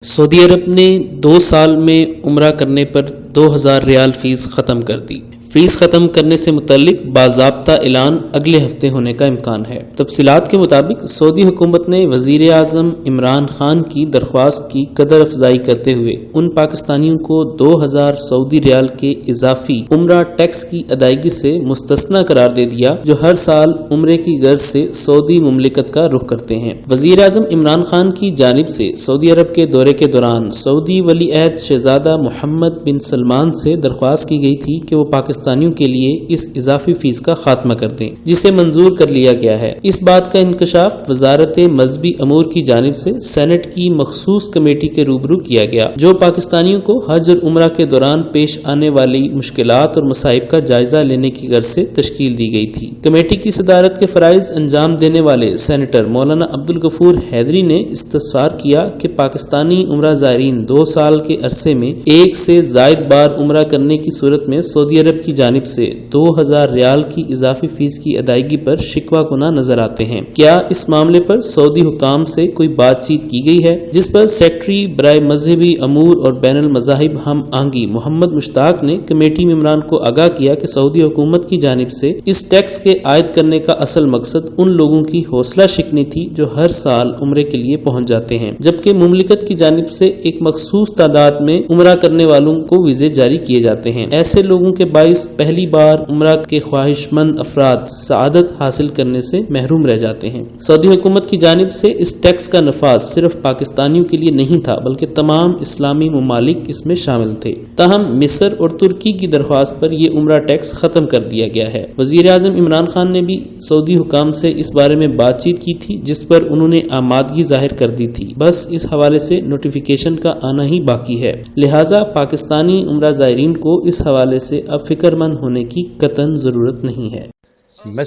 سعودی عرب نے 2 سال میں عمرہ کرنے پر 2000 ریال فیس ختم کر دی۔ فیس ختم کرنے سے متعلق باضابطہ اعلان اگلے ہفتے ہونے کا امکان ہے۔ تفصیلات کے مطابق سعودی حکومت نے وزیر اعظم عمران خان کی درخواست کی قدر افزائی کرتے ہوئے ان پاکستانیوں کو 2000 سعودی ریال کے اضافی عمرہ ٹیکس کی ادائیگی سے مستثنی قرار دے دیا، جو ہر سال عمرے کی غرض سے سعودی مملکت کا رخ کرتے ہیں۔ وزیر اعظم عمران خان کی جانب سے سعودی عرب کے دورے کے دوران سعودی ولی عہد شہزادہ محمد بن سلمان سے درخواست کی گئی تھی کہ وہ پاکستانیوں کے لیے اس اضافی فیس کا خاتمہ کر دیں، جسے منظور کر لیا گیا ہے۔ اس بات کا انکشاف وزارت مذہبی امور کی جانب سے سینٹ کی مخصوص کمیٹی کے روبرو کیا گیا، جو پاکستانیوں کو حج اور عمرہ کے دوران پیش آنے والی مشکلات اور مصائب کا جائزہ لینے کی غرض سے تشکیل دی گئی تھی۔ کمیٹی کی صدارت کے فرائض انجام دینے والے سینیٹر مولانا عبدالغفور حیدری نے استفسار کیا کہ پاکستانی عمرہ زائرین 2 سال کے عرصے میں 1 سے زائد بار عمرہ کرنے کی صورت میں سعودی عرب کی جانب سے 2000 ریال کی اضافی فیس کی ادائیگی پر شکوہ کناں نظر آتے ہیں۔ کیا اس معاملے پر سعودی حکام سے کوئی بات چیت کی گئی ہے؟ جس پر سیکرٹری برائے مذہبی امور اور بین المذاہب ہم آہنگی محمد مشتاق نے کمیٹی ممبران کو آگاہ کیا کہ سعودی حکومت کی جانب سے اس ٹیکس کے عائد کرنے کا اصل مقصد ان لوگوں کی حوصلہ شکنی تھی جو ہر سال عمرے کے لیے پہنچ جاتے ہیں، جبکہ مملکت کی جانب سے ایک مخصوص تعداد میں عمرہ کرنے والوں کو ویزے جاری کیے جاتے ہیں۔ ایسے لوگوں کے باعث پہلی بار عمرہ کے خواہش مند افراد سعادت حاصل کرنے سے محروم رہ جاتے ہیں۔ سعودی حکومت کی جانب سے اس ٹیکس کا نفاذ صرف پاکستانیوں کے لیے نہیں تھا، بلکہ تمام اسلامی ممالک اس میں شامل تھے۔ تاہم مصر اور ترکی کی درخواست پر یہ عمرہ ٹیکس ختم کر دیا گیا ہے۔ وزیر اعظم عمران خان نے بھی سعودی حکام سے اس بارے میں بات چیت کی تھی، جس پر انہوں نے آمادگی ظاہر کر دی تھی، بس اس حوالے سے نوٹیفیکیشن کا آنا ہی باقی ہے۔ لہٰذا پاکستانی عمرہ زائرین کو اس حوالے سے اب فکر مند ہونے کی قطعاً ضرورت نہیں ہے۔